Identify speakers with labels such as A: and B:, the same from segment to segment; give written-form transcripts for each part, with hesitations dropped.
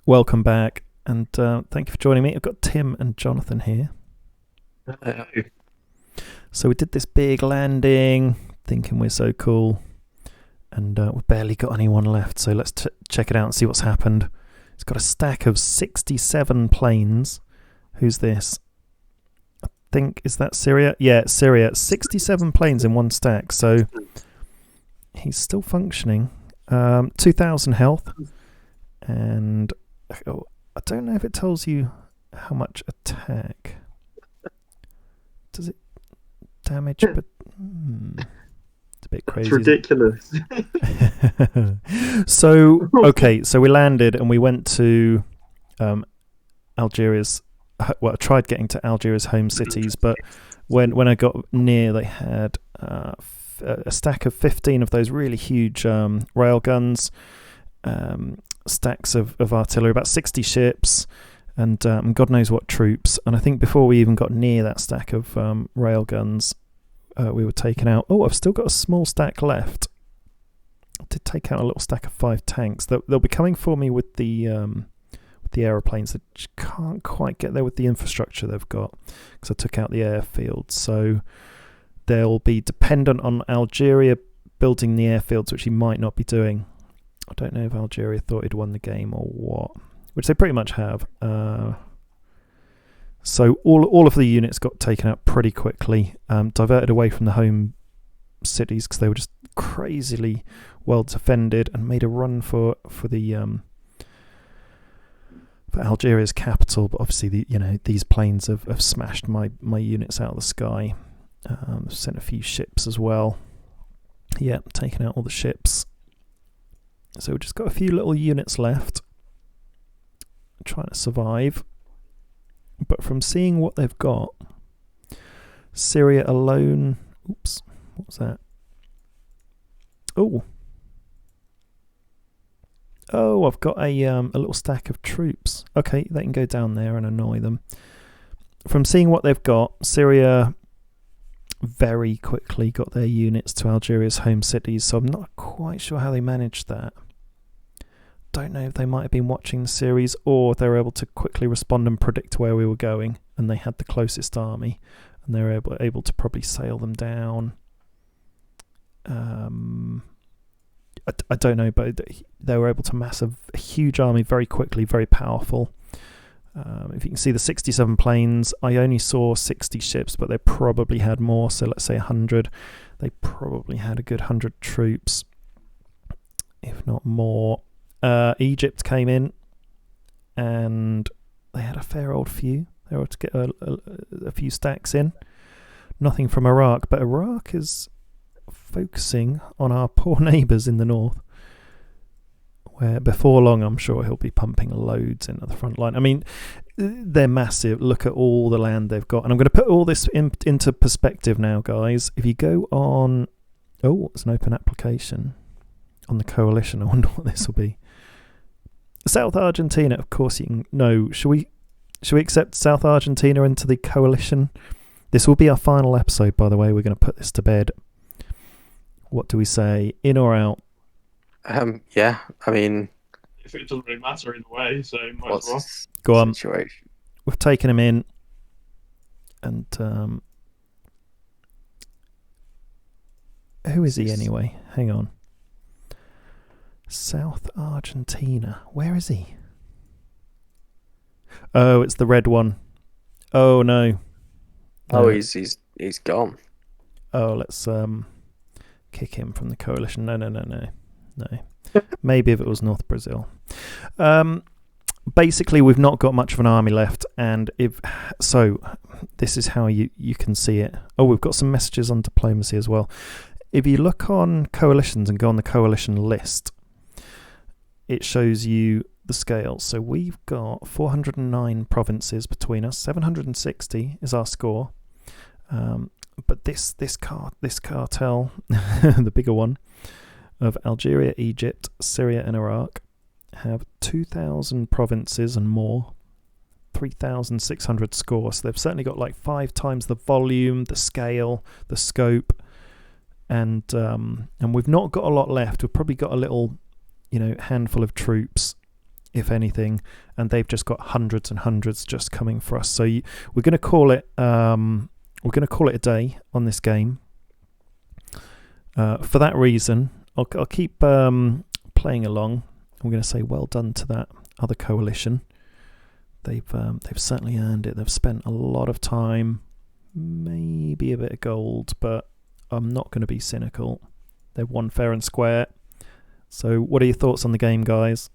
A: Welcome back, and thank you for joining me. I've got Tim and Jonathan here.
B: Uh,
A: So we did this big landing, thinking we're so cool, and we've barely got anyone left. So let's check it out and see what's happened. It's got a stack of 67 planes. Who's this? I think, is that Syria? Yeah, it's Syria. 67 planes in one stack, so he's still functioning. 2,000 health, and I don't know if it tells you how much attack. Does it damage? But it's a bit
B: It's
A: crazy.
B: ridiculous.
A: So we landed and we went to Algeria's. Well, I tried getting to Algeria's home cities, but when I got near, they had a stack of 15 of those really huge rail guns, stacks of artillery, about 60 ships, and God knows what troops. And I think before we even got near that stack of rail guns, we were taken out. Oh, I've still got a small stack left. I did take out a little stack of 5 tanks. They'll be coming for me with the aeroplanes that can't quite get there with the infrastructure they've got, because I took out the airfield. So they'll be dependent on Algeria building the airfields, which he might not be doing. I don't know if Algeria thought he'd won the game or what, which they pretty much have. So all of the units got taken out pretty quickly, diverted away from the home cities because they were just crazily well defended, and made a run for Algeria's capital. But obviously, these planes have smashed my units out of the sky. Sent a few ships as well. Yep, taken out all the ships. So we've just got a few little units left, trying to survive. But from seeing what they've got, Syria alone. Oops, what was that? Oh, I've got a little stack of troops. Okay, they can go down there and annoy them. From seeing what they've got, Syria very quickly got their units to Algeria's home cities, so I'm not quite sure how they managed that. Don't know if they might have been watching the series, or they were able to quickly respond and predict where we were going, and they had the closest army, and they were able to probably sail them down. I don't know, but they were able to mass a huge army very quickly, very powerful. If you can see the 67 planes, I only saw 60 ships, but they probably had more, so let's say 100. They probably had a good 100 troops, if not more. Egypt came in, and they had a fair old few. They were able to get a few stacks in. Nothing from Iraq, but Iraq is focusing on our poor neighbours in the north, where before long I'm sure he'll be pumping loads into the front line. I mean, they're massive. Look at all the land they've got. And I'm going to put all this into perspective now, guys. If you go on... Oh, it's an open application on the coalition. I wonder what this will be. South Argentina, of course you can... No, should we accept South Argentina into the coalition? This will be our final episode, by the way. We're going to put this to bed. What do we say? In or out?
B: Yeah, I mean,
C: If it doesn't really matter either way, so might as
B: what's
C: well.
B: the
A: Go on.
B: situation?
A: We've taken him in, and who is he anyway? Hang on. South Argentina. Where is he? Oh, it's the red one. Oh no.
B: Oh,
A: No.
B: he's gone.
A: Oh, let's kick him from the coalition. No. Maybe if it was North Brazil. Basically, we've not got much of an army left, and this is how you can see it. Oh, we've got some messages on diplomacy as well. If you look on coalitions and go on the coalition list, it shows you the scale. So we've got 409 provinces between us. 760 is our score. But this cartel, the bigger one, of Algeria, Egypt, Syria and Iraq have 2,000 provinces and more, 3,600 score. So they've certainly got like 5 times the volume, the scale, the scope, and we've not got a lot left. We've probably got a little, handful of troops if anything, and they've just got hundreds and hundreds just coming for us. So we're going to call it a day on this game. For that reason, I'll keep playing along. I'm going to say well done to that other coalition. They've certainly earned it. They've spent a lot of time, maybe a bit of gold, but I'm not going to be cynical. They've won fair and square. So what are your thoughts on the game, guys?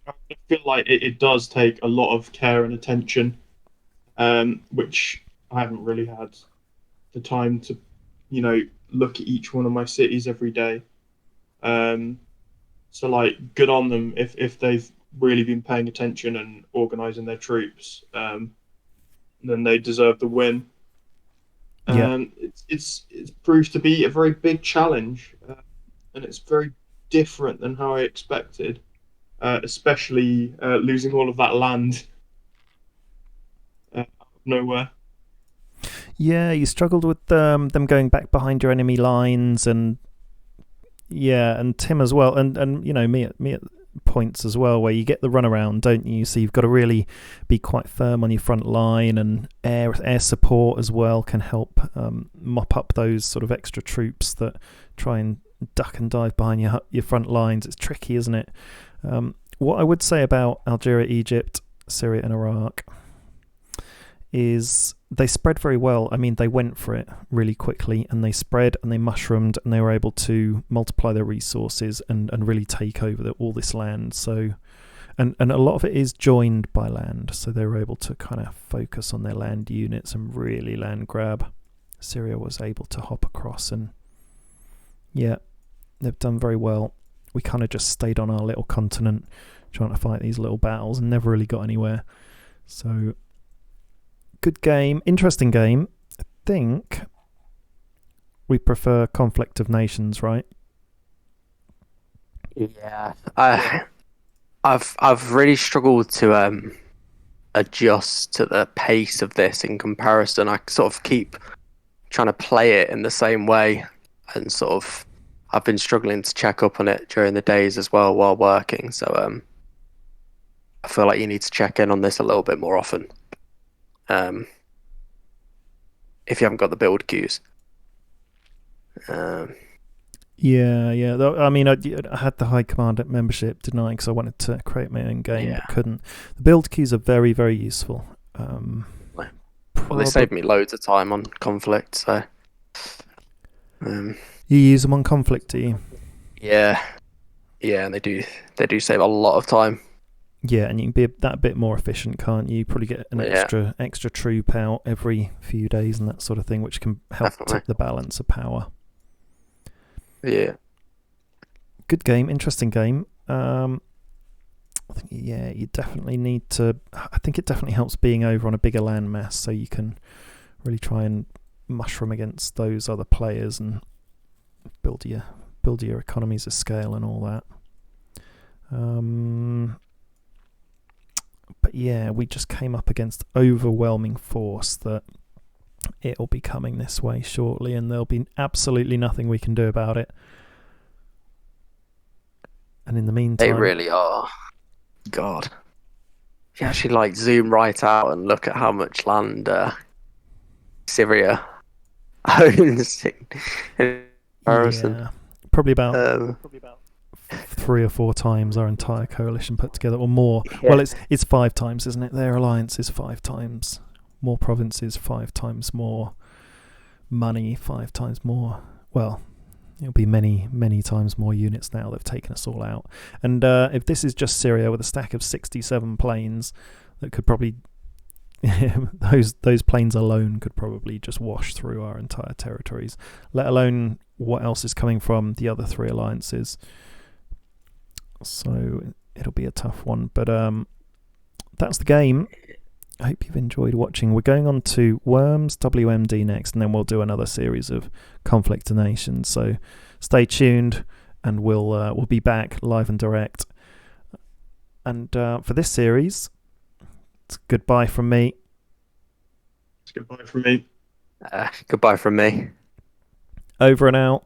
C: I feel like it does take a lot of care and attention, which I haven't really had the time to, look at each one of my cities every day. So, like, good on them if they've really been paying attention and organising their troops. Then they deserve the win.
A: Yeah.
C: It's proved to be a very big challenge, and it's very different than how I expected. Especially losing all of that land out of nowhere.
A: Yeah, you struggled with them going back behind your enemy lines, and Tim as well, and me at points as well, where you get the runaround, don't you? So you've got to really be quite firm on your front line, and air support as well can help mop up those sort of extra troops that try and duck and dive behind your front lines. It's tricky, isn't it? What I would say about Algeria, Egypt, Syria and Iraq is they spread very well. I mean, they went for it really quickly, and they spread and they mushroomed, and they were able to multiply their resources and really take over all this land. So, and a lot of it is joined by land, so they were able to kind of focus on their land units and really land grab. Syria was able to hop across, and they've done very well. We kind of just stayed on our little continent trying to fight these little battles and never really got anywhere. So, good game, interesting game. I think we prefer Conflict of Nations, right?
B: Yeah, I've really struggled to adjust to the pace of this in comparison. I sort of keep trying to play it in the same way, and sort of I've been struggling to check up on it during the days as well while working. So I feel like you need to check in on this a little bit more often. If you haven't got the build queues.
A: Yeah. I mean, I had the High Command membership, didn't I? Because I wanted to create my own game, but couldn't. The build queues are very, very useful.
B: Well, they saved me loads of time on Conflict, so...
A: You use them on Conflict, do you?
B: Yeah, and they do save a lot of time.
A: Yeah, and you can be that bit more efficient, can't you? Probably get an extra troop out every few days and that sort of thing, which can help tip the balance of power.
B: Yeah.
A: Good game, interesting game. I think you definitely need to. I think it definitely helps being over on a bigger land mass, so you can really try and mushroom against those other players and build your economies of scale and all that. But yeah, we just came up against overwhelming force that it'll be coming this way shortly, and there'll be absolutely nothing we can do about it. And in the meantime,
B: they really are. God, if you actually zoom right out and look at how much land Syria owns in comparison.
A: Yeah, probably about 3 or 4 times our entire coalition put together, or more. Yeah. Well, it's 5 times, isn't it? Their alliance is 5 times more provinces, 5 times more money, 5 times more. Well, it'll be many, many times more units now. They've taken us all out. And if this is just Syria with a stack of 67 planes, that could probably those planes alone could probably just wash through our entire territories, let alone what else is coming from the other 3 alliances. So it'll be a tough one, but that's the game. I hope you've enjoyed watching. We're going on to Worms WMD next, and then we'll do another series of Conflict of Nations. So stay tuned, and we'll be back live and direct. And for this series, it's goodbye from me.
C: It's goodbye from me.
B: Goodbye from me.
A: Over and out.